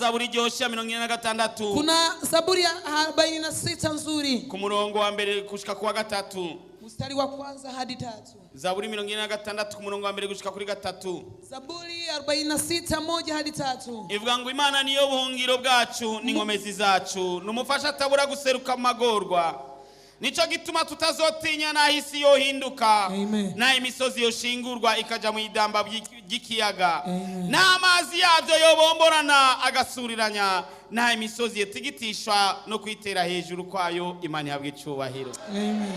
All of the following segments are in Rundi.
zaburi ryosha 46. Kuna Zaburi ya 46 nzuri. Ku murongo wa mbere gushika ku wa gatatu. Mstari wa kwanza hadi 3. Zaburi 46 ku murongo wa mbere gushika kuri 3. Zaburi 46 1 hadi 3. Ivuga ngo Imana niyo buhungiro bwacu n'inkomezi zacu numufasha atabura guseruka magorwa. Nico gituma tutazotinya na hisi yo hinduka na imisozi yo shingurwa ikaja mu idamba by'ikiyaga na amazi yavyo yobomborana agasuriranya na imisozi yetigitishwa no kwitera hejuru kwayo. Imana yabwe icubahiro. Amen.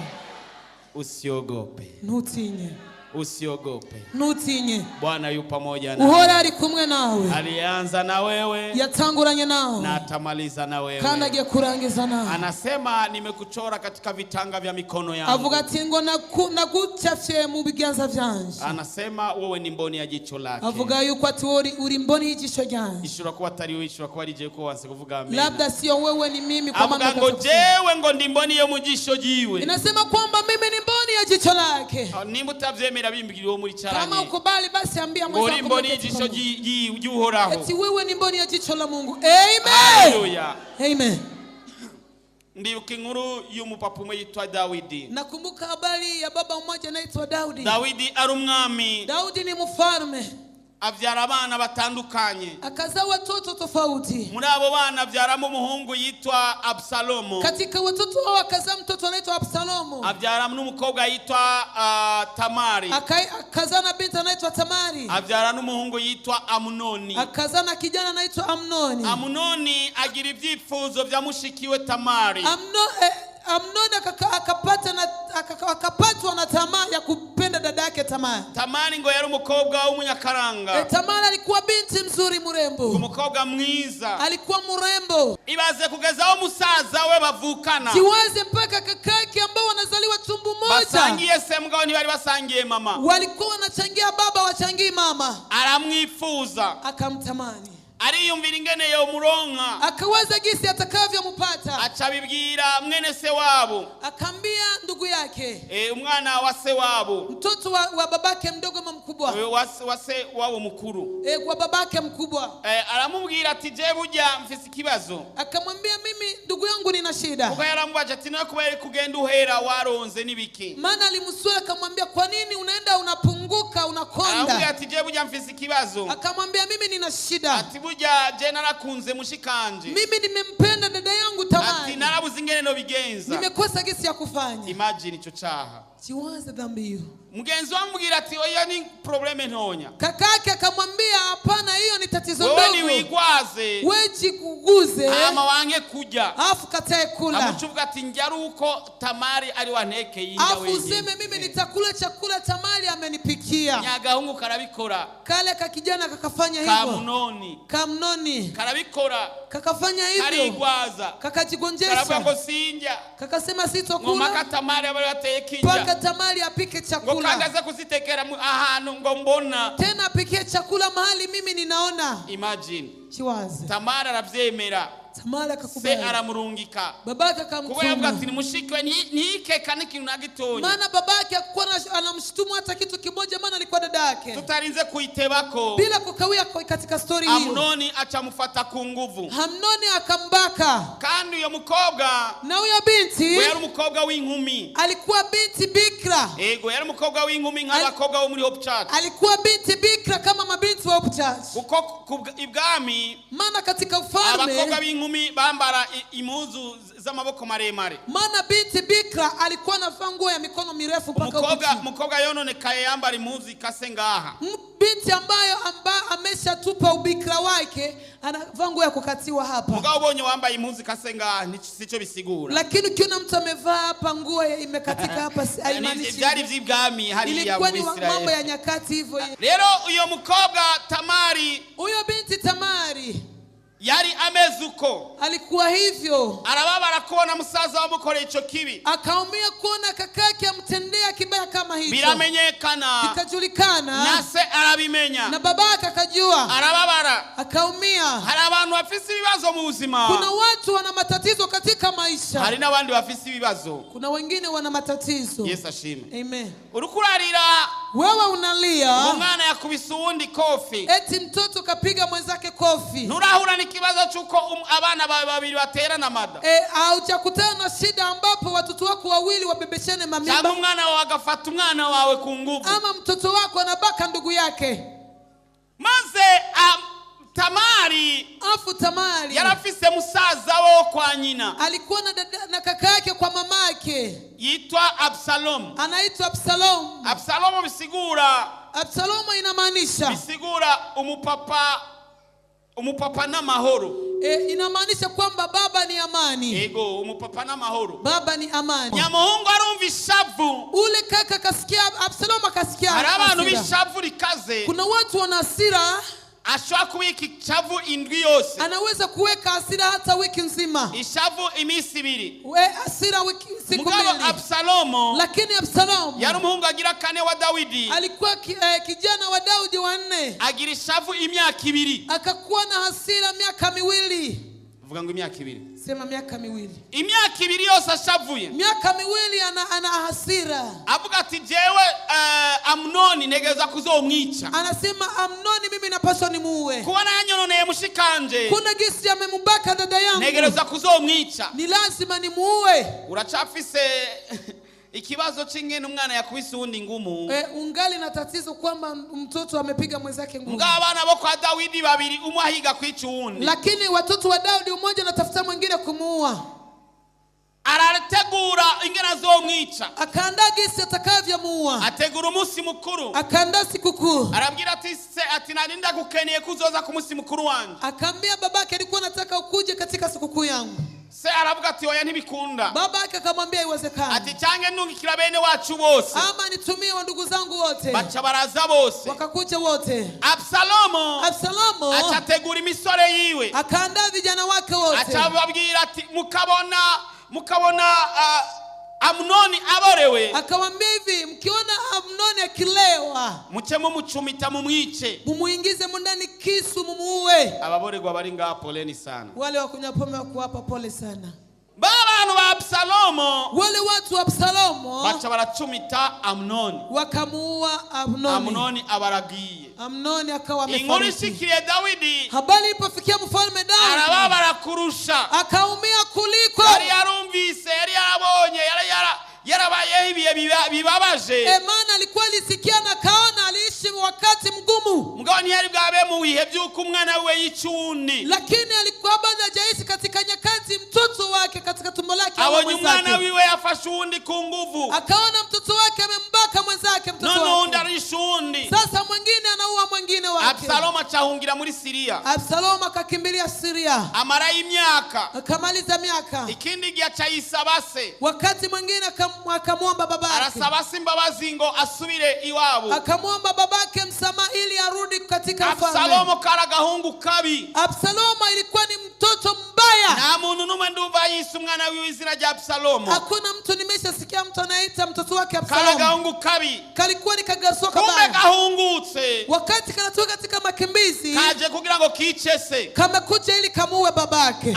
Usiogope. Ntutinye. Usiogope. Ntutinye. Bwana yu pamoja nawe. Uhora ari kumwe nawe. Alianza na wewe. Yatanguranye nawe. Na atamaliza na wewe. Kandi agiye kurangiza nawe. Anasema nimekuchora katika vitanga vya mikono yangu. Avuga ati ngo nagucafye mu biganza byanje. Anasema wewe ni mboni ya jicho lake. Avuga yuko ati uri mboni y'ijisho ryanje. Ishura kuba atari we, ishura kuba ari je ko wanse kuvuga amen. Labda sio wewe ni mimi kwa maana ngo jewe ngo ndi mboni yo mu jisho jiwe. Inasema kwamba mimi ni mboni ya jicho lake. Nimba utavyemera bimbigiriwe muri cyane. Kama ukubali basi ambia mwenzako ngo mboni y'ijisho y'uhoraho. Ati wewe ni mboni ya jicho la Mungu. Amen. Hallelujah. Amen. Ndibuka inkuru y'umupapa umwe yitwa Dawidi. Nakumbuka habari ya baba mmoja anaitwa Daudi. Dawidi ari umwami. Daudi ni mfalme. Avyara abana batandukanye. Akazaa watoto tofauti. Muri abo bana avyaramo umuhungu yitwa Absalomu. Katika watoto hao akazaa mtoto anaitwa Absalomu. Avyara n'umukobwa yitwa Tamari. Akazaa na binti anaitwa Tamari. Avyara n'umuhungu yitwa Amunoni. Akazaa na kijana anaitwa Amnoni. Amunoni agira ivyifuzo vya mushikiwe Tamari. Amnoni akapatwa na tamaa ya kupenda dada yake Tamari. Tamari ngo yari umukobwa w'umunyakaranga. Tamari alikuwa binti mzuri murembo. Umukobwa mwiza. Alikuwa murembo. Ibaze kugezaho musaza we bavukana. Siwaze mpaka kakake ambao wanazaliwa tumbo moja. Basangiye se mugabo ntibari basangiye mama. Walikuwa wanachangia baba wachangie mama. Aramwifuza. Akamtamani. Ariyumvira ingene yo muronka. Akawaza gisi atakavyompata. Acabibwira mwene se wabo. Akambia ndugu yake. Umwana wa se wabo. Mtoto wa babake mdogo ama mkubwa. Wa se wabo mukuru. Kwa babake mkubwa. Aramubwira ati je burya mfise ikibazo. Akamwambia mimi ndugu yangu nina shida. Kuko yarambaje ati nawe kuba kugenda uhera waronze nibiki. Maana alimswali akamwambia kwa nini unaenda unapunguka unakonda. Aramubwira ati je burya mfise ikibazo. Akamwambia mimi nina shida. Ati burya je narakunze mushikanje. Mimi nimempenda dada yangu Tamari. Ati narabuze ingene no bigenza. Nimekosa gisi ya kufanya. Imagine ico caha. Siwaze dhambi hiyo. Mugenzi wamubwira ati oya ni probleme ntonya. Kakake akamwambia hapana hiyo ni tatizo ndogo. Wewe ni wigwaze. Wewe kuguze. Ama wange kuja. Afu katae kula. Amuchuvuga ati njaruko Tamari ari wanteke yinga wewe. Afu useme mimi nitakula chakula Tamari amenipikia. Nyagahungu karabikora. Kale kakijana kakafanya hivyo. Kamnoni. Karabikora. Kakafanya hivyo. Karigwaza. Kakajigonjesha. Karavuga ngo sinja. Kakasema sitokula. Ngomaka Tamari abari bateke inja. Paka Tamari apike chakula. Ngo kandaza kuzitekera ahantu ngo mbona. Tena apike chakula mahali mimi ninaona. Imagine. Chiwaze. Tamari aravyemera. Tamari akakubali. Se aramurungika. Babake akamtuma. Kuko yavuga ati nimushikwe ntikeka n'ikintu nagitonya. Maana babake alikuwa anamshtumu hata kitu kimoja maana alikuwa dada yake. Tutarinze kuitebako. Bila kukawia katika story hiyo. Amnoni acamufata ku nguvu. Amnoni akambaka. Kandi uyo mukobwa. Na huyo binti. Yari umukobwa w'inkumi. Alikuwa binti bikra. Yego yari umukobwa w'inkumi nk'abakobwa bo muri Hope Church. Alikuwa binti bikra kama mabinti wa Hope Church. Kuko ibwami. Maana katika ufalme. Abakobwa b'inkumi bambara impuzu z'amaboko maremare. Maana binti bikra alikuwa anavaa nguo ya mikono mirefu mpaka huko. Mukobwa yononekaye yambara impuzu ikase ngaha. Binti ambayo ameshatupa ubikra wake anavaa nguo ya kukatiwa hapa. Mugabo ubonye wambaye impuzu ikase ngaha sico bisigura. Lakini ukiona mtu amevaa hapa nguo imekatika hapa haimaanishi. Byari vy'ibwami hari ya Israeli. Ilikuwa mambo ya nyakati hivyo. Rero uyo mukobwa Tamari. Uyo binti Tamari. Yari ameze uko. Alikuwa hivyo. Arababara kuona musaza wamukoreye ico kibi. Akaumia kuona kakake amtendea kibaya kama hicho. Biramenyekana. Ikajulikana. Nase arabimenya. Na babake akajua. Arababara. Akaumia. Hari abantu bafise ibibazo mu buzima. Kuna watu wana matatizo katika maisha. Hari n'abandi bafise ibibazo. Kuna wengine wana matatizo. Yesu ashime. Amen. Urukurarira wewe unalia umwana yakubise uwundi kofi, eti mtoto kapiga mwenzake kofi, nturahura n'ikibazo cy'uko abana bawe babiri baterana amada, haujakutana na shida ambapo watoto wako wawili wabebeshane mamimba, cyangwa umwana wawe agafata umwana wawe ku nguvu, ama mtoto wako anabaka ndugu yake. maze Tamari yarafise musaza wo kwa nyina, alikuwa na kaka yake kwa mama yake, yitwa Absalom. Anaitwa Absalom. Absalom inamaanisha umupapa n'amahoro. Inamaanisha kwamba baba ni amani. Yego, umupapa n'amahoro, baba ni amani. Nyamuhungu arumva ishavu, ule kaka kasikia, Absalom akasikia. Hari abantu bishavu rikaze, kuna watu wana hasira, ashobora kuweka ishavu indwi yose, anaweza kuweka hasira hata wiki nzima, ishavu iminsi ibiri, hasira siku mbili. Lakini Absalom yari umuhungu agira kane wa Dawidi, alikuwa kijana wa Daudi wa 4, agira ishavu imyaka ibiri, akakuwa na hasira miaka miwili. Vuga ngo imyaka ibiri. Sema miaka miwili. Imyaka ibiri yose ashavuye. Miaka miwili ana hasira. Avuga ati jewe Amnoni negeza kuzomwica. Anasema Amnoni mimi napaswa nimuue. Kuona yanyononeye mushikanje, kuna gisi amemubaka dada yangu, negeza kuzomwica, ni lazima nimuue. Uracafise ikibazo chingene umwana yakubise uwundi ngumu. Ungali na tatizo kwamba mtoto amepiga mwenzake ngumu. Mga abana bo kwa Dawidi babiri umwe ahiga kwica uwundi, lakini watoto wa Daudi mmoja anatafuta mwingine kumuua. Arategura ingene azomwica, akaandaa gisi atakavyomuua, ategura umunsi mukuru, akaandaa sikukuu. Arabwira ati narinda gukeneye kuzoza ku munsi mukuru wanje, akaambia babake alikuwa nataka ukuje katika sikukuu yangu. Se aravuga ati oya ntibikunda. Babake akamwambia iwezekana, ati cyange ndungikira bene wacu bose, ama nitumie wa ndugu zangu wote. Bacha baraza bose, wakakuja wote. Absalomo achategura imisore yiwe, akaandaa vijana wake wote, achababwira ati mukabona Amnoni aborewe, akamwambia hivi, mkiona Amnoni akilewa, muchemo muchumita mumwice, mumuingize ndani kisu mumuue. Ababorerwa bari ngaha poleni sana, wale wakunywa pombe wakuwapa pole sana. Babanu wa Absalomo, wale watu wa Absalomo bacha barachumita Amnoni, wakamuua Amnoni. Amnoni abaragiye, Amnoni akawa amefariki. Inkuru ishikiye Dawidi, habari ilipofikia mfalme Daudi, arababara kurusha, akaumia kuliko. Yari yarumvise, yari yarabonye, yarabaye ibiye bibabaje. Maana alikuwa alisikia na kaona, aliishi wakati mgumu. Mgoni yari bwabe mu bihe by'uko umwana we yicundi, lakini alikuwa bado hajaishi katika nyakati mtoto wake katika tumbo lake. Abonye umwana wiwe yafashe uwundi ku nguvu, akaona mtoto wake amembaka mwenzake mtoto wake. None arishundi, sasa mwingine anaua mwingine wake. Absalomu achahungira muri Syria. Absalomu akakimbilia Syria, amara imyaka, akamaliza miaka. Ikindi gihe achayisabase, wakati mwingine akamwomba babake, arasabase imbabazi ngo asubire iwabo, akamwomba babake msamaha ili arudi katika ufalme. Absalomu karagahungu kabi. Absalomu ilikuwa ni mtoto mbaya. Na muntu numwe ndumva yise umwana wiwe izina rya Absalomu. Hakuna mtu nimeshasikia mtu anaita mtoto wake Absalomu. Karagahungu kabi. Kalikuwa ni kagasoka baya. Kumbe gahungutse, wakati kanatoka katika makimbizi, kaje kugira ngo kicese, kamekuja ili kamuue babake.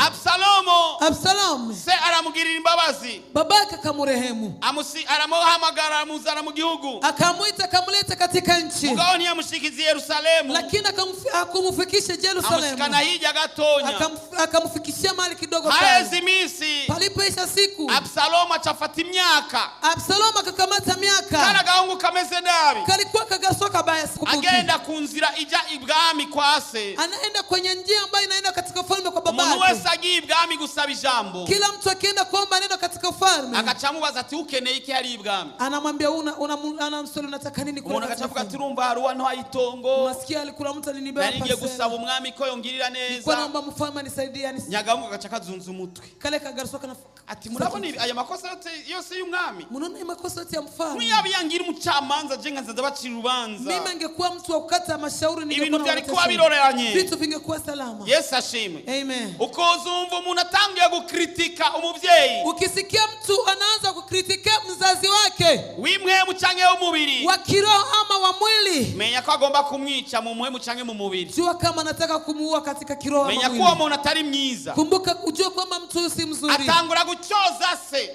Absalomu se aramugirira imbabazi, babake kamurehemu, aramuhamagara amuzana mu gihugu, akamuita akamleta katika nchi. Mugabo ntiyamushikiza Yerusalemu, lakini akamfikisha Yerusalemu, amushikana hijya gatonya, akamfikishia mali kidogo sana. Haezi misi, palipoisha siku, Absalomu achafata imyaka, Absalomu akakamata miaka. Karagahungu kameze nabi, kalikuwa kagasoka baya. Sikumbuki, agenda kunzira ija ibwami kwa se, anaenda kwenye njia ambayo inaenda katika ufalme kwa babake. Umuntu wese agiye ibwami gusaba ijambo, kila mtu akienda kuomba neno katika ufalme, akacamubaza ati ukeneye iki hari ibwami, anamwambia una msolo unataka nini? Umuntu akacavuga ati urumva haruwa nto hayitongo, unasikia alikula mtu alinibeba pesa, ngiye gusaba umwami ko yongirira neza, kwa naomba mfalme anisaidie. Nyagahungu agaca kazunza umutwe, kale kagasoka na ati murabona aya makosa yose y'umwami, munaona makosa yote ya mfalme. Muyabi yangira umucamanza je nkazaza bacira urubanza, mimi angekuwa mtu wa kukata mashauri, ibintu byari kuba biroreranye, vitu vingekuwa salama. Yesu ashimwe. Amen. Ukozumva umuntu atangiye gukritika umuvyeyi, ukisikia mtu anaanza kukritika mzazi wake, wimwe canke w'umubiri, wa kiroho ama wa mwili, menya ko agomba kumwica mu muhemu canke mu mubiri. jua kama anataka kumuua katika kiroho ama mwili. Menya ko umuntu atari mwiza, kumbuka ujue kwamba mtu si mzuri. atangura gucoza se,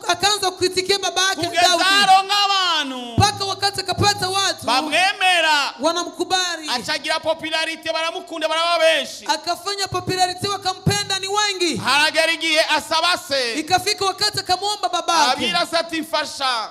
akaanza kukritikia baba yake Daudi, mpaka wakati akapata wanamkubali, achagira popularity baramukunda baraba benshi, akafanya popularity wakampenda ni wengi. haragera igihe asabase, Ikafika wakati akamuomba babake, abira sati mfasha,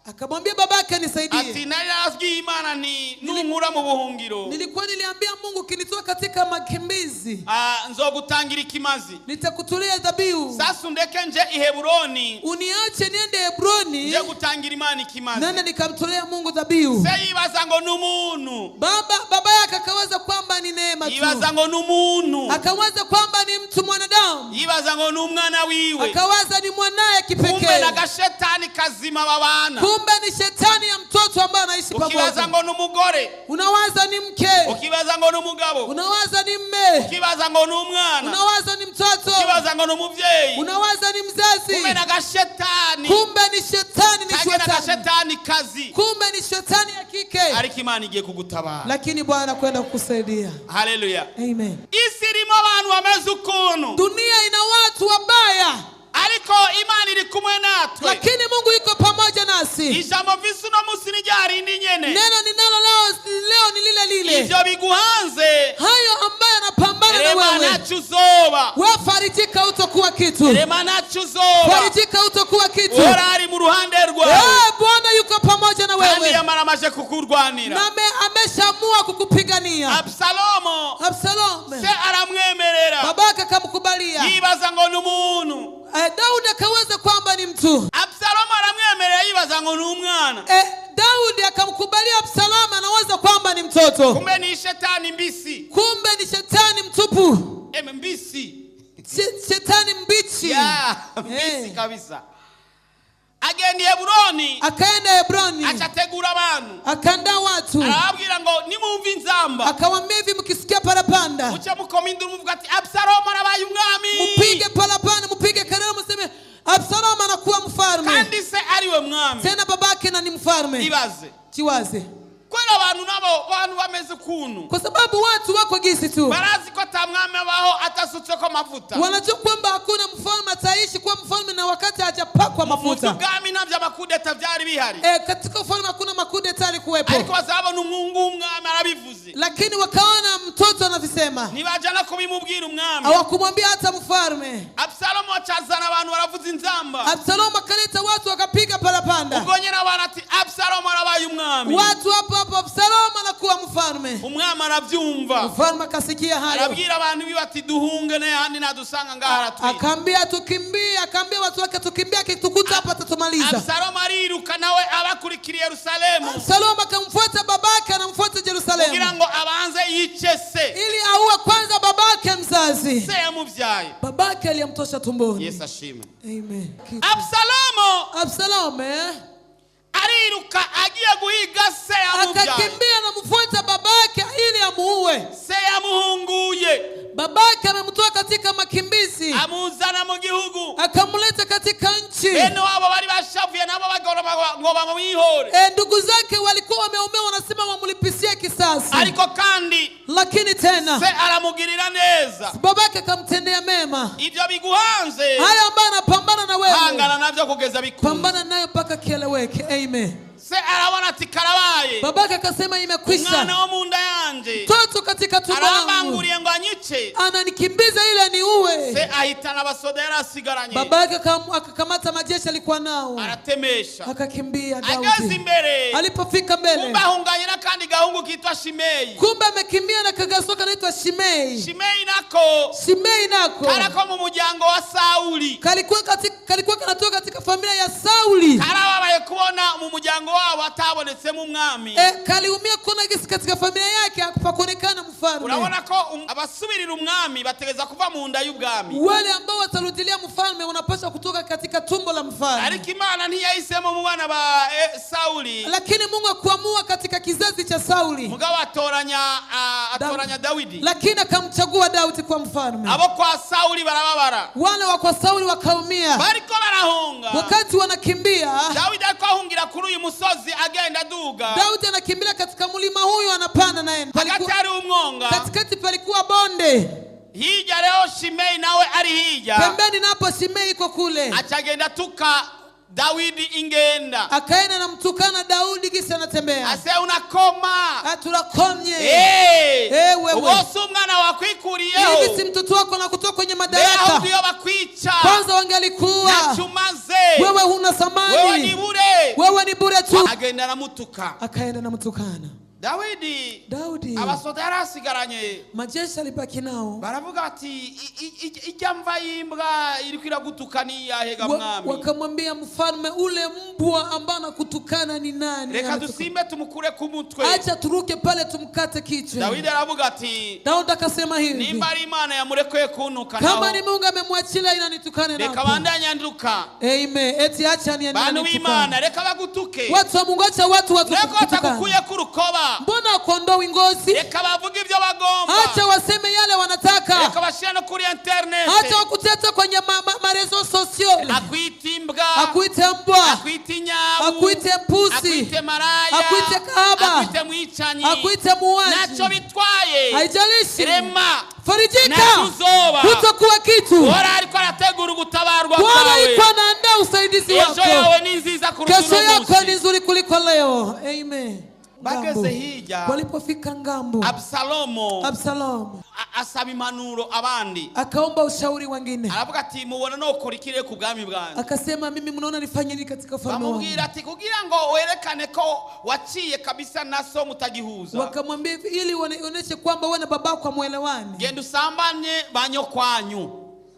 akamwambia babake nisaidie, ati nari nazwi Imana ni nunkura mu buhungiro, niliambia Mungu kinitoa katika makimbizi nzogutangira ikimazi, nitakutolea dhabihu. sasa undeke nje i Heburoni, Uniache niende Hebroni nje gutangira Imana ikimazi, nenda nikamtolea Mungu dhabihu. se yibaza ngo numuntu, Baba yake akawaza kwamba ni neema tu, yibaza ngo numuntu, akawaza kwamba ni mtu mwanadamu, yibaza ngo numwana wiwe, akawaza ni mwanaye kumbe kipekee, na gashetani kazima babana, kumbe ni shetani ya mtoto ambaye anaishi ukibaza pamoja. ngo numugore, Unawaza ni mke, ukibaza ngo numugabo, unawaza ni mme, ukibaza ngo numwana, unawaza ni mtoto, ukibaza ngo numuvyeyi, unawaza ni mzazi, kumbe na gashetani, kumbe ni shetani, ni kage na shetani, gashetani kazi, kumbe ni shetani ya kike, ariko Imana igiye kugutabara. lakini Bwana kwenda kukusaidia. Haleluya. Amen. Isi irimo abantu bameze ukuntu, Dunia ina watu wabaya, ariko Imana iri kumwe natwe, lakini Mungu yuko pamoja nasi. ijambo visi uno munsi ni ryarindi nyene, Neno ninalo leo ni lile lile. ivyo biguhanze, Hayo ambaye anapambana na rema wewe, nacu uzoba, wewe farijika, utakuwa kitu. rema nacu uzoba, Farijika, utakuwa kitu. uhora ari mu ruhande rwawe, Bwana yuko pamoja na kandi wewe, yamara amaje kukurwanira. na ameshaamua kukupigania. Absalomo Absalom se aramwemerera, babake akamkubalia. yibaza ngo ni umuntu, Daudi akaweza kwamba ni mtu. Absalomo aramwemerera yibaza ngo ni umwana, Daudi akamkubalia Absalom, anawaza kwamba ni mtoto, kumbe ni shetani mbisi, kumbe ni shetani mtupu, mbisi, shetani mbichi. mbisi kabisa. Agenda Heburoni, Akaenda Hebroni, achategura abantu, akaandaa watu, arababwira ngo nimumve inzamba, akawaambia hivi, mkisikia parapanda muce mukoma induru muvuga ati Absalomo arabaye umwami, mpige parapanda, mpige kelele, mseme Absalom anakuwa mfalme, kandi se ariwe mwami, tena babake na ni mfalme. ibaze Chiwaze kwera abantu nabo bantu bameze kuntu, kwa sababu watu wako gisi tu, barazi ko ta mwami abaho atasutseko mafuta, wanajua kwamba hakuna mfalme ataishi kuwa mfalme na wakati hajapakwa mafuta. ubwami navyo amakudeta vyari bihari, Katika ufalme hakuna makudeta alikuwepo, ariko bazabona umwungu w'umwami arabivuze, lakini wakaona mtoto anavisema, ntibajana kubimubwira umwami, hawakumwambia hata mfalme. Absalomo acazana abantu baravuza inzamba, Absalom akaleta watu wakapiga parapanda, ubwo nyene abantu ati Absalomo arabaye umwami, watu hapo Absalom anakuwa mfalme. umwami aravyumva, Mfalme akasikia hayo, arabwira abantu biwe ati duhunge ne handi nadusanga ngaha aratwica, akaambia tukimbie, akaambia watu wake tukimbie, akitukuta hapa atatumaliza. Absalomo ariruka nawe abakurikira Yerusalemu, Absalom akamfuata babake, anamfuata Yerusalemu kugira ngo abanze yice se, ili auwe kwanza babake mzazi, se yamuvyaye, babake aliyemtosha tumboni. Yesu ashimwe. Amen. Absalomo ariruka agiye guhiga se yamuvyaye, akakimbia anamfuata babake ili amuue. se yamuhunguye, Babake amemtoa katika makimbizi, amuzana mu gihugu, akamleta katika nchi. bene wabo bari bashavuye nabo bagoroma ngo bamwihore, Ndugu zake walikuwa wameumea, wanasema wamlipisie kisasi, ariko kandi lakini tena se aramugirira neza. babake akamtendea mema. Ivyo biguhanze, Haya ambayo anapambana na wewe, hangana navyo kugeza bikunze. pambana nayo mpaka kieleweke. Amen. Se arabona ati karabaye, Babake akasema imekwisha, umwana wo mu nda yanje mtoto katika tumbo langu arabanguriye ngo anyice, ananikimbiza ili aniue. se ahitana abasoda yarasigaranye, Babake akakamata majeshi alikuwa nao, aratemesha, akakimbia. ageze Daudi imbere, alipofika mbele, kumbe ahunganye n'akandi gahungu kitwa Shimeyi, kumbe amekimbia na kagasoka naitwa Shimei. Shimeyi nako Shimei nako karako mu muryango wa Sauli, kalikuwa kanatoka katika familia ya Sauli. karababaye kubona mu muryango wabo atabonetsemo umwami, Kaliumia kuona gisi katika familia yake hakuonekana mfalme. urabona ko abasubirira umwami bategeza kuva mu nda y'ubwami, Wale ambao watarudilia mfalme wanapaswa kutoka katika tumbo la mfalme, ariko Imana ntiyahisemo mu bana ba Sauli, lakini Mungu akuamua katika kizazi cha Sauli, mugabo atoranya Dawidi, lakini akamchagua Daudi kwa mfalme. abo kwa Sauli barababara, Wale wa kwa Sauli wakaumia bariko barahunga, wakati wanakimbia. Dawidi ariko ahungira kuri uyu musozi agenda duga, Daudi anakimbia katika mlima huyu, anapanda naye. hagati hari umwonga, Katikati palikuwa bonde, hirya rero Shimeyi nawe ari hirya, pembeni napo Shimei iko kule. acagenda tuka Dawidi ingenda akaenda na mtukana Daudi kisa anatembea. ase unakoma Aturakomye. wewe ubose umwana wakwikuriyeho hivi si mtoto wako na kutoka kwenye madaraka. Beho ndio bakwica Kwanza wangelikuwa nachumaze wewe huna thamani, wewe ni bure tu. agenda na mutuka, akaenda na mtukana Daudi abasoda yarasigaranye majeshi alibaki nao, baravuga ati ijya mva yimbwa iri kwiragutukani yahega mwami. Wakamwambia mfalme, ule mbwa ambaye anakutukana ni nani? Reka dusimbe tumukure ku mutwe, acha turuke pale tumkate kichwa. Daudi aravuga ati, Daudi akasema hivi, nimba ari Imana yamurekoye kunuka nao, kama ni Mungu amemwachilia initukane nao, reka bandanya nduka. Amen. Eti acha ni bantu b'Imana reka bagutuke, watu wa Mungu acha watu reka atakukuye kurukoba, mbona kuondoa ngozi? Reka bavuga ibyo bagomba, acha waseme yale wanataka, reka bashira no kuri internet, acha wakuteta kwenye marezo sociale, akwita imbwa, akuite mbwa, akwita nyabu, akuite pusi, akwite maraya, akuite kahaba, akwite mwicanyi, akuite muwaji, nacho bitwaye haijalishi. Rema farijika kutokuwa kitu, bora alikuwa anategura gutabarwa kwawe, Bwana kwawe, anaandaa usaidizi wako. Kesho yawe ni nziza kuliko kesho yako ni nzuri kuliko leo. Amen. Bageze hija, walipofika ngambo, Absalomu asaba impanuro abandi, akaomba ushauri wengine. aravuga ati mubona nokora ikire ku bwami bwanjye. Akasema mimi mnaona nifanye nini katika ufalme wangu? Bamubwira ati kugira ngo werekane ko waciye kabisa naso mutagihuza. Wakamwambia ili uoneshe kwamba wewe na babako muelewani, genda usambanye banyo kwanyu,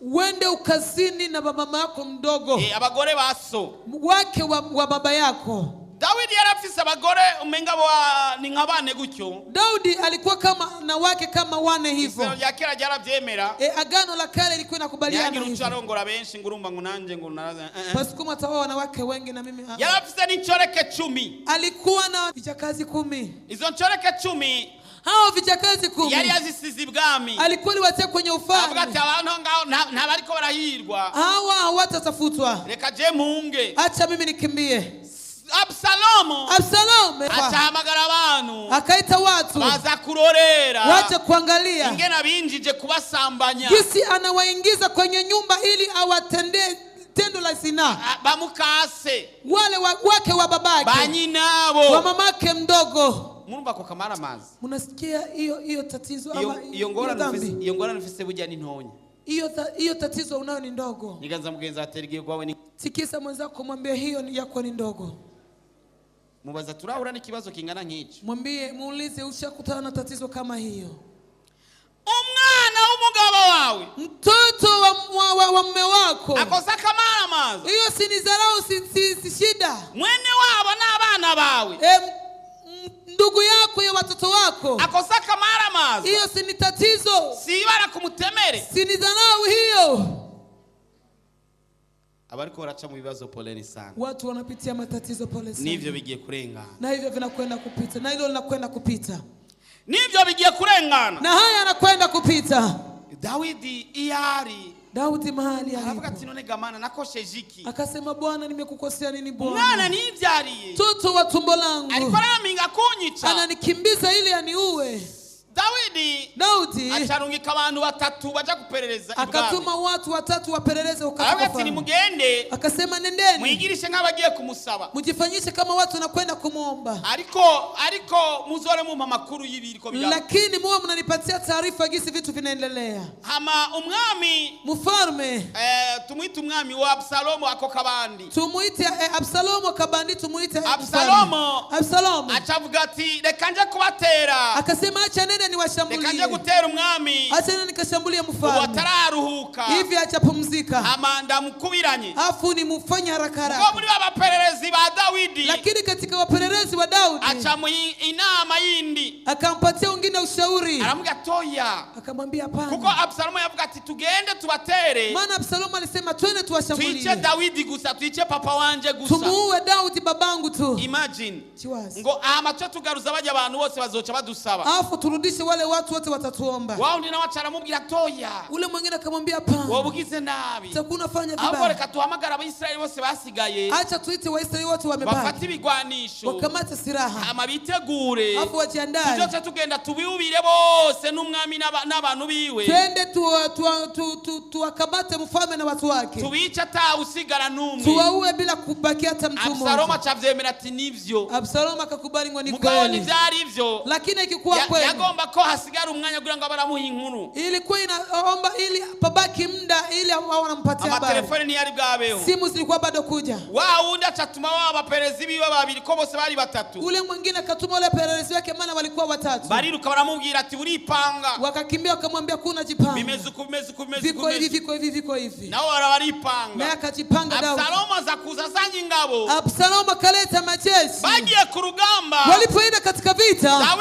wende ukazini na mama yako mdogo, abagore baso wake wa baba yako. Daudi yarafise abagore umenga ni nkabane gutyo. Daudi alikuwa kama na wake kama wane hivyo. Isero ya kera jaravyemera. Agano la kale lilikuwa linakubaliana hivyo. Yangi rucarongora benshi ngurumba ngunanje ngurunaraza. Pasukuma tawa wanawake wengi na mimi. Yarafise n'inchoreke 10. Alikuwa na vijakazi 10. Izo nchoreke 10 hao vijakazi 10 yari yazisize ibwami, alikuwa liwatia kwenye ufalme. Avuga ati abantu ngao ntabariko barahirwa, hawa hawatatafutwa, reka je munge, acha mimi nikimbie. Absalomu achahamagara abantu, akaita watu baza kurorera, wacha kuangalia ingena binjije kubasambanya, kisi anawaingiza kwenye nyumba ili awatendee tendo la zina, bamukase wale wake wa babake, banyinabo wa mamake mdogo. Murumva ko kamara amazi, munasikia hiyo tatizo ama iyo ngora nifise bujya n'intonya, hiyo tatizo unayo ni ndogo. Niganza mugenza aterigiye kwawe ni tikisa mwenzako, mwambie hiyo ni yako ni ndogo. Mubaza turahura n'ikibazo kingana nk'iki, mwambie muulize ushakutana na tatizo kama hiyo. Umwana w'umugabo wawe, mtoto wa mume wako akosa kamara amazi, hiyo si ni dharau, si shida. Mwene wabo n'abana bawe, ndugu yako ya watoto wako akosa kamara amazi, hiyo si ni tatizo, si ibara kumutemere, si ni dharau hiyo. Abariko baraca mu bibazo poleni sana, watu wanapitia matatizo pole sana, nivyo bigiye kurengana, na hivyo vinakwenda kupita, na hilo linakwenda kupita, nivyo bigiye kurengana, na haya yanakwenda kupita. Daudi iyari, Daudi mahali alipo, aravuga ati none gamana nakosheje iki? Akasema Bwana, nimekukosea nini Bwana? Mwana nivyariye, toto wa tumbo langu alikuwa araminga kunyica, ananikimbiza ili aniue. Daudi acharungika abantu 3 baje kuperereza ibwami, akatuma watu 3 wapeleleze ukataka mugende, akasema nendeni muyigirishe nk'abagiye kumusaba, mujifanyishe kama watu wanakwenda kumuomba, ariko muzore mu makuru y'ibiriko bya, lakini muwe mnanipatia taarifa gisi vitu vinaendelea. Hama umwami mfalme tumuite umwami wa Absalomu ako kabandi, tumuite Absalomu kabandi, tumuite Absalomu achavuga ati reka nje kubatera, akasema acha nene niwashambulie, reka nje gutera umwami, acha nene nikashambulie mfalme, watararuhuka hivi acha pumzika, amanda mukubiranye, afu ni mufanye haraka haraka. Kwa muri abapererezi ba Daudi, lakini katika wapelelezi wa Daudi acha mu inama yindi, akampatia wengine ushauri, aramuga toya, akamwambia hapana, kuko Absalomu yavuga ati tugende tubatere, maana Absalomu alisema twende tuwashambulie, tuiche Daudi gusa, tuiche papa wanje gusa, tumuue Daudi babangu tu. Imagine Chiwazi. ngo amacho tugaruza baje abantu bose bose bazoca badusaba. Alafu turudishe wale watu wote watatuomba. Wao ndi nawe acaramubwira toya. Ule mwingine akamwambia hapana. Wobugize nabi. Utakuwa unafanya vibaya. Ahubwo reka tuhamagara Abayisraeli bose basigaye. Acha tuite Waisraeli wote wamebaki. Bafate ibigwanisho. Wakamate silaha. Amabitegure. Alafu wajiandae. Tuzoca tugenda tubiubire bose n'umwami n'abantu biwe. Twende tuwakamate mfalme na watu wake. Tubica ata usigara n'umwe. Tuwaue bila kubaki hata mtu mmoja. Absalomu acavyemera ati nivyo. Absalomu akakubali ngo ni kweli. Mugabo nivyari ivyo. Lakini ikikuwa kweli. Yagomba ko hasigara umwanya kugira ngo baramuha inkuru. Ilikuwa inaomba ili pabaki muda ili wao wanampatia habari. Amatelefoni ni yari bwabeho. Simu zilikuwa bado kuja. Wao unda acatuma wao abaperezi biwe babiri ko bose bari batatu. Ule mwingine akatuma wale perezi wake maana walikuwa watatu. Bariruka baramubwira ati uripanga. Wakakimbia wakamwambia kuna jipanga. Bimezuku. Viko hivi. Nao waripanga. Na akajipanga Daudi. Absalomu azakuzazanya ingabo. Absalomu akaleta majeshi. Bagiye ku rugamba. Walipoenda katika vita.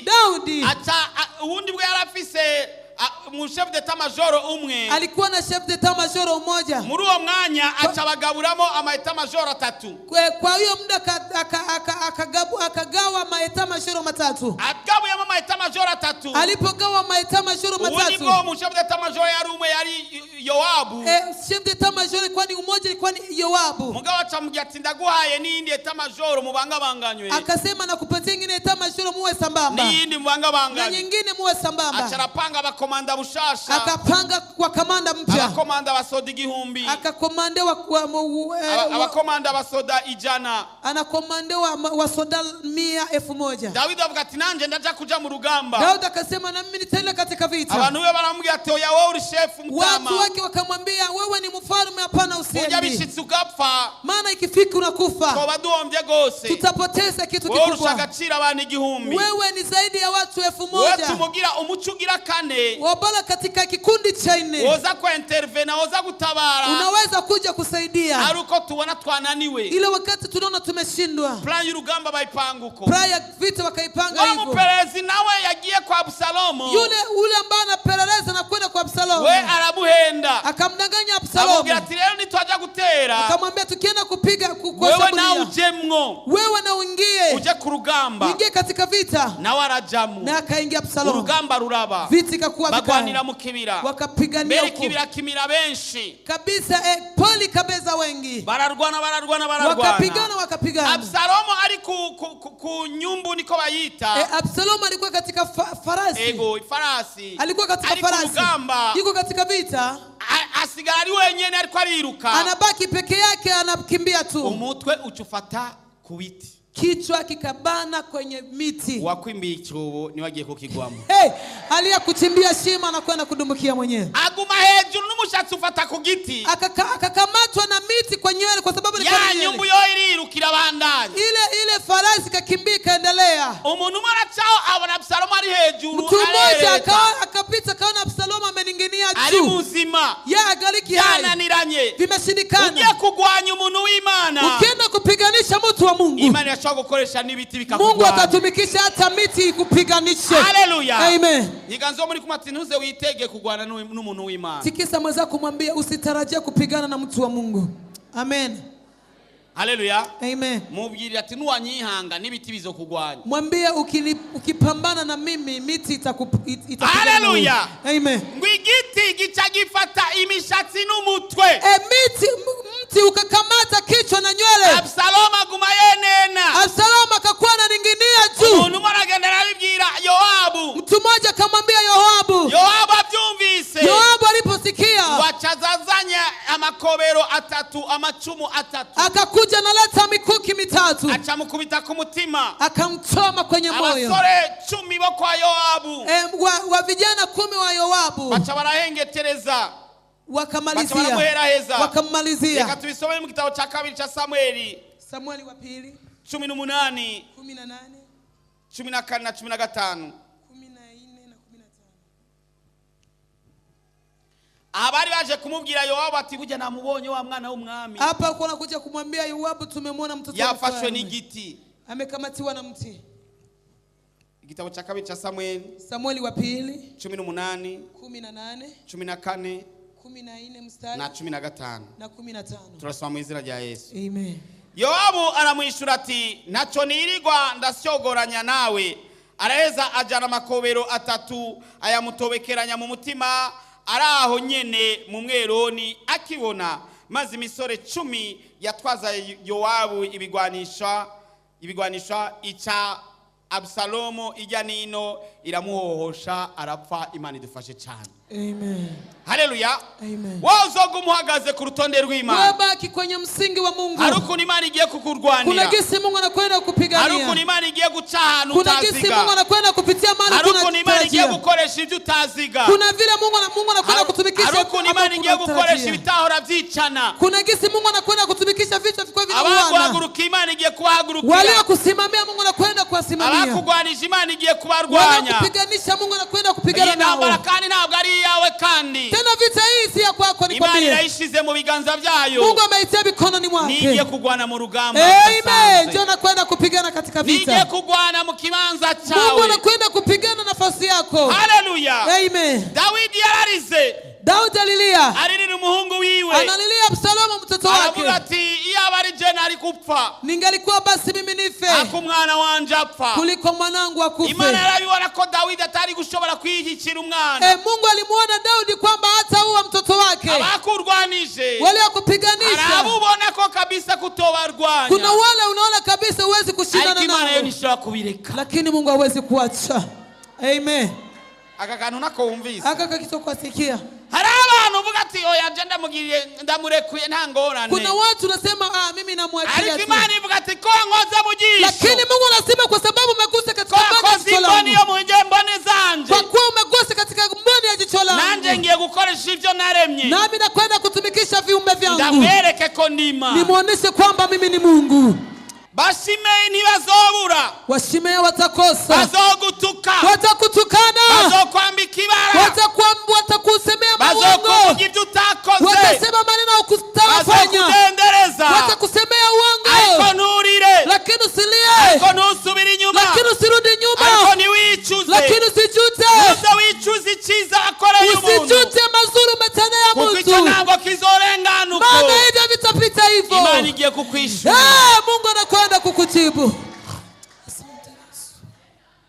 Daudi. Acha ubundi bwe yarafise mu chef d'état major umwe. Alikuwa na chef d'état major mmoja. Muri uwo mwanya acha bagaburamo ama état major 3. Kwa hiyo muda akagawa ma état major 3. Agabuye ama état major 3. Alipogawa ma état major 3. Ubundi bwo mu chef d'état major yari umwe yari Yoabu. Chef d'état major kwani umoja ilikuwa ni Yoabu. Mugabo acha mugati ndaguhaye n'indi état major mubangabanganywe. Akasema nakupatia nyingine état major muwe sambamba. N'indi mubangabanganywe. Na nyingine muwe sambamba. Acha rapanga komanda bushasha. Akapanga kwa kamanda mpya. Abakomanda basoda igihumbi. Akakomandewa abakomanda basoda ijana. Anakomandewa wasoda 100,000. Daudi avuga ati nanje ndaja kuja mu rugamba. Daudi akasema na mimi nitaenda katika vita. Abantu we baramubwira ati oya wewe uri chef mtama. Watu wake wakamwambia wewe ni mfalme, hapana usiende. Uja bishitsi ugapfa. Maana ikifika unakufa. Ko baduomvye gose. Tutapoteza kitu kikubwa. Wewe ushagacira abantu igihumbi. Wewe ni zaidi ya watu 1,000. Wewe tumugira umucugira kane. Wabala katika kikundi cha 4. Woza kwa intervene, woza gutabara. Unaweza kuja kusaidia. Haruko tuona twananiwe. Ile wakati tunaona tumeshindwa. Plan y'urugamba bayipanguko. Plan ya vita wakaipanga hivyo. Wa mperezi nawe yagiye kwa Absalomu. Ule ambaye anapeleleza na kwenda kwa Absalomu. We arabuhenda. Akamdanganya Absalomu. Amubwira ati rero nitwaja gutera. Akamwambia tukienda kupiga wewe na ujemwo. Wewe na uingie. Uje ku rugamba. Uingie katika vita. Na warajamu. Na akaingia Absalomu. Urugamba ruraba. Vita ikakuwa vikali. Bagwanira mu kibira. Wakapigania huko. Kibira kimira benshi. Kabisa poli kabeza wengi. Bararwana. Wakapigana. Absalomu ari ku nyumbu niko bayita. Absalomu alikuwa katika farasi. Ego, farasi. Alikuwa katika farasi. Yuko katika vita. Asigara ari wenyene ariko ariruka. Anabaki peke yake anakimbia tu. Umutwe ucufata ku biti. Kichwa kikabana kwenye miti. Wakwimbiye icobo ni wagiye kukigwamo. Aliya kuchimbia shima na kwenda kudumbukia mwenyewe. Aguma hejuru n'umushatsi ufata ku giti. Akakamatwa na miti kwa nywele kwa sababu ni ya nyumbu yo irirukira bandanye. Ile farasi kakimbia kaendelea. Umuntu umara chao abona Absalomu ari hejuru. Mtu mmoja akapita kaona Absalomu ameninginia juu. Ari muzima. Agaliki hai. Yananiranye. Vimeshindikana. Ugiye kugwanya umuntu w'Imana. Ukienda kupiganisha mtu wa Mungu. Imani yashobora gukoresha n'ibiti bikakugwanya. Mungu atatumikisha hata miti kupiganisha. Haleluya. Amen. Niganzo muri kumati ntuze witege kugwana n'umuntu w'Imana. Tikisa mweza kumwambia usitarajie kupigana na mtu wa Mungu. Amen. Haleluya. Amen. Mubwirira ati nuwanyihanga n'ibiti bizokugwanya. Mwambie ukipambana na mimi miti itapigana. Haleluya. Amen. Ngwigiti gica gifata imishatsi n'umutwe. Mti ukakamata kichwa na nywele. Absalomu aguma yenena. Absalomu akakuwa ananinginia juu. Umuntu maragenda arabibwira Yoabu. Mtu mmoja akamwambia Yoabu. Yoabu abyumvise. Yoabu aliposikia. Wachazazanya amakobero 3, amacumu 3. Akakuja naleta mikuki 3. Acamukubita ku mutima. Akamchoma kwenye moyo. Abasore 10 bo kwa Yoabu. Wa vijana 10 wa Yoabu. Bacha barahengetereza. Wakamalizia. Reka tubisome mu gitabo cya 2 cya Samueli. Samueli wa 2. 18. 14 na 15. Abari baje kumubwira Yoabu ati bujya namubonye wa mwana w'umwami. Hapa alikuwa anakuja kumwambia Yoabu tumemwona mtoto wako. Yafashwe n'igiti. Amekamatiwa na mti. Igitabo cya 2 cya Samueli. Samueli wa 2. 18. 14. 14. 14 mstari. Na 15. Na 15. Turasoma mu izina rya Yesu. Amen. Yoabu aramwishura ati naco nirirwa ndasyogoranya nawe araheza ajana amakobero atatu ayamutobekeranya mu mutima araho nyene mu mweroni akibona, maze imisore 10 yatwaza Yowabu ibigwanisha ica Absalomo ijya nino iramuhohosha arapfa. Imana idufashe cyane. Amen. Haleluya. Amen. Wewe uzogumuhagaze ku rutonde rw'Imana. Wewe baki kwenye msingi wa Mungu. Haruko Imana igiye kukurwanira. Kuna gisi Mungu anakwenda kupigania. Haruko Imana igiye guca ahantu utaziga. Kuna gisi Mungu anakwenda kupitia mahali tunatarajia. Haruko Imana igiye gukoresha ibyo utaziga. Kuna vile Mungu anakwenda kutumikisha. Haruko Imana igiye gukoresha ibitahora byicana. Kuna gisi Mungu anakwenda kutumikisha vitu vikwa vinawana. Abaguhaguruka Imana igiye kuhagurukira. Wale kusimamia Mungu anakwenda kuwasimamia. Abakugwanije Imana igiye kubarwanya. Wale kupiganisha Mungu anakwenda kupigana nao. Intambara kandi ntabwo ari yawe kandi. Tena vita hii si ya kwako, ni kwambie. Imana irayishize mu biganza byayo. Mungu ameitia mikononi mwake. Nigiye kugwana mu rugamba. Amen. Ndio anakwenda kupigana katika vita. Nigiye kugwana mu kibanza cyawe. Mungu anakwenda kupigana nafasi yako. Haleluya. Amen. Dawidi yararize. Daudi alilia. Aririra umuhungu wiwe. Analilia Absalomu mtoto wake. Aravuga ati iyaba ari je nari kupfa. Ningalikuwa basi mimi nife. Akumwana wanje apfa. Kuliko mwanangu akufe. Imana yarabibona ko Dawidi atari gushobora kwihikira umwana. Mungu alimuona Daudi kwamba hata uwa mtoto wake. Abakurwanije. Wale wakupiganisha. Arabubona ko kabisa kutobarwanya. Kuna wale unaona kabisa huwezi kushindana nao. Imana nishobora kubireka. Lakini Mungu hawezi kuacha. Amen. Aka kantu nako wumvise. Aka kakito kwasikia. Hari abantu uvuga ati oya agenda mugiriye ndamurekuye nta ngorane. Kuna watu nasema mimi namwachilia. Ariko Imana ivuga ati ko nkoza mu gisho. Lakini Mungu anasema kwa sababu umegusa katika mboni yo mu mboni zanje. Kwa kuwa umegusa katika mboni ya jicho langu. Nanje ngiye gukoresha ivyo naremye. Nami nakwenda kutumikisha viumbe vyangu. Ndamwereke ko ndima. Nimuoneshe kwamba mimi ni Mungu. Bashimeye ntibazobura. Washimeye watakosa. Bazogutuka. Watakutukana. Bazokwambika ibara. Watakusemea mawongo. Bazokuvuga ibyo utakoze. Watasema maneno ukutafanya. Bazokudendereza. Watakusemea uongo. Ariko nturire. Lakini usilie. Ariko ntusubire inyuma. Lakini usirudi nyuma. Ariko ntiwicuze. Lakini usijute. Wicuze icyiza akoreye umuntu. Usijute mazuri umetendea mtu. Kuko icyo ntabwo kizorenganuka. Maana hivyo vitapita hivyo. Imana igiye kukwishura. Mungu anakwenda kukujibu.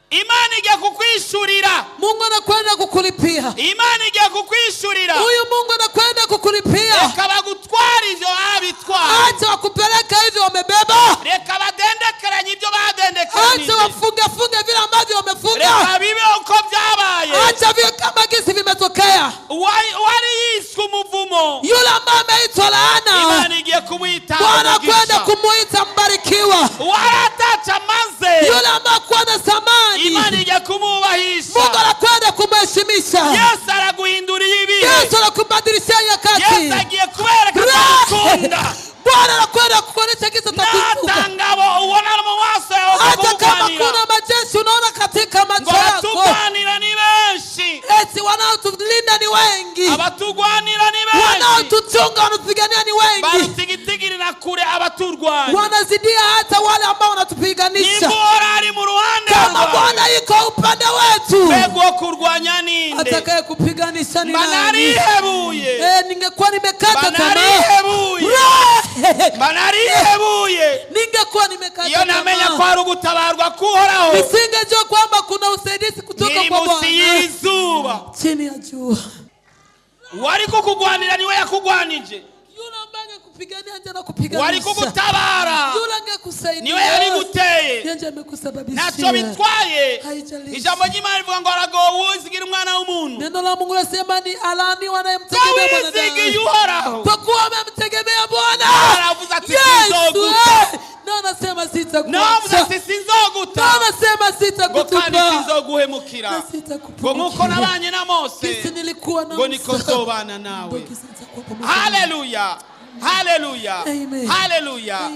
Imana igiye kukwishurira. Mungu anakwenda kukulipia. Imana igiye kukwishurira. Huyu Mungu anakwenda kukulipia. Reka bagutwara ivyo abitwara. Acha wakupeleka hivyo wamebeba. Reka badendekeranye ivyo badendekeranye. Acha wafunge vile ambavyo wamefunga. Reka bibe uko byabaye. Acha vile kama gisi vimetokea. Wari yiswe umuvumo. Yule ambaye ameitwa laana. Imana igiye kumwita. Bwana anakwenda kumuita mbarikiwa. Waratacha maze. Yule ambaye kwa na samani. Imana igiye kumubahisha. Mungu anakwenda kumheshimisha. Yesu araguhindurira ibihe. Yesu anakubadilishia nyakati. Yesu agiye kubereka gukunda. Bwana anakwenda kukuonesha kisa takufuka. Natangabo ubona mu maso yawe. Hata kama kuna majeshi unaona katika macho yako. Abatugwanira ni benshi. Eti wanaotulinda ni wengi. Abatugwanira ni benshi. Wanaotuchunga wanatupigania ni wengi. Barutigitigiri na kure abaturwanya. Wanazidia hata wale ambao wanatupiganisha. Bora ari mu ruhande. Kama Bwana yuko upande wetu. Bego kurwanya ninde? Atakaye kupiganisha ni nani? Banarihebuye. Ningekuwa nimekata tamaa. Banarihebuye. Banarihebuye. Ningekuwa nimekata tamaa. Iyo namenya ko ari ugutabarwa kuhoraho. Nisingejua kwamba kuna usaidizi kutoka kwa Bwana. Musi y'izuba. Chini ya jua. Wari kukugwanira niwe yakugwanije. Yule ambaye angekupigania nje na kupiganisha. Wari kugutabara. Yule angekusaidia. Niwe yabiguteye. Nje amekusababishia. Nacho bitwaye. Haijalishi. Ijambo ry'Imana rivuga ngo aragowe uzigira umwana w'umuntu. Neno la Mungu linasema ni alani wanayemtegemea Bwana. Kwa kuwa wamemtegemea Bwana. Aravuza ati sizoguta. Na anasema sitakuacha. Na avuza ati sizoguta. Na anasema sitakutupa. Kandi sizoguhemukira. Na sitakupungukia. Ngo nkuko nabanye na Mose. Kisi nilikuwa na ngo niko nzobana nawe. Haleluya. Haleluya. Haleluya.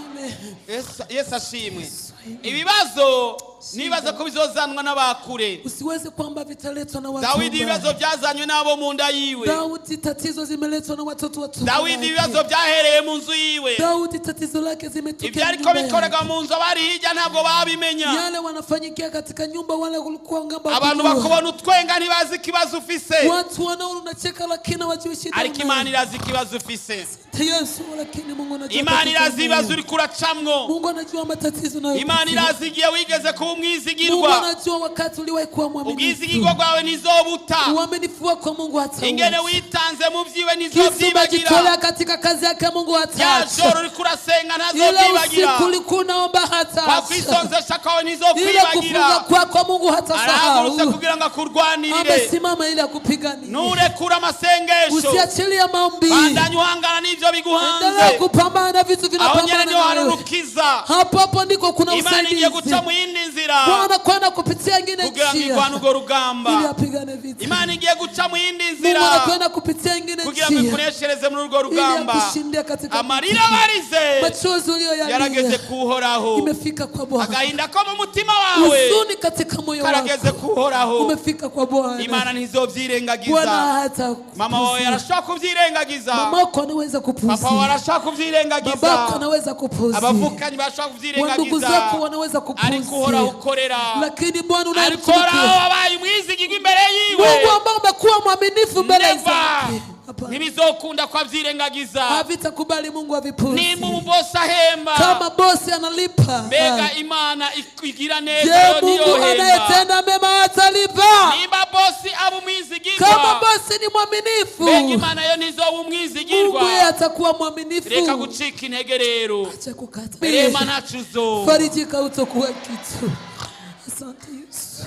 Yesu ashimwe. Ibibazo nibaza ko bizozanwa n'abakure. Usiweze kwamba vitaletwa na watu. Dawidi ibibazo byazanywe nabo mu nda yiwe. Daudi tatizo zimeletwa na watoto watu. Dawidi ibibazo byahereye mu nzu yiwe. Daudi tatizo lake zimetokea. Ibyo ariko bikorega mu nzu abari hirya ntabwo babimenya. Yale wanafanyikia katika nyumba wale walikuwa ngamba. Abantu bakubona utwenga ntibazi ikibazo ufise. Watu wanaona unacheka lakini hawajui shida. Ariko Imana irazi ikibazo ufise. Yesu lakini Mungu anajua. Imana irazi ibibazo uri kuracamwo. Mungu anajua matatizo nayo. Imana irazi igihe wigeze ku kuba Mungu umwizigirwa anajua wakati uliwahi kuwa mwaminifu. ubwizigirwa bwawe nizobuta Uaminifu wako Mungu hatauacha. ingene witanze mu vyiwe Kisi nizovyibagira umejitolea katika kazi yake Mungu ya hataacha. joro uriko urasenga Ile ntazovyibagira usiku ulikuwa unaomba kwa hataacha. kwisonzesha kwawe Ile nizokwibagira kufunga kwako Mungu hatasahau. arahagurutse kugira ngo akurwanirire Amesimama ili akupiganie. nurekura amasengesho Usiachilie maombi. bandanye uhangana n'ivyo Endelea biguhanze kupambana vitu aho nyene vinapambana niho na hari wewe. urukiza Hapo ndiko kuna imana igiye usaidizi. guca mu yindi nzira Bwana kwenda kupitia ingine kugira ngo njia igwane urwo ili rugamba apigane vita. imana igiye guca mu yindi Mungu nzira anakwenda kupitia ingine kugira ngo njia ikuneshereze muri urwo ili rugamba akushindia katika amarira barize machozi yarageze uliyoyalia kuhoraho imefika kwa Bwana. agahinda ko mu mutima wawe Huzuni katika moyo karageze wako kuhoraho umefika kwa imana Bwana. ntizovyirengagiza Bwana hata mama wawe arashobora kuvyirengagiza mamako anaweza papa wawe kupuzia, arashobora babako kuvyirengagiza anaweza kupuzia, abavukanyi bashobora wandugu kuvyirengagiza zako wanaweza ariko uhoraho kupuzia, ukorera lakini Bwana ariko uhoraho unayemtumikia wabaye umwizigirwa imbere yiwe Mungu ambao umekuwa mwaminifu mbele Never. zake, hapana, ntibizokunda ko avyirengagiza havitakubali Mungu avipuzie. nimba umubosi ahemba Kama bosi analipa, mbega imana igira neza je, yo Mungu niyohemba anayetenda mema atalipa? nimba bosi aba Kama umwizigirwa bosi ni mwaminifu, mbega imana yo ntizoba Mungu umwizigirwa yeye atakuwa mwaminifu. reka gucika intege rero Acha kukata. rema ntacu uzova Farijika utakuwa kitu. Asante Yesu.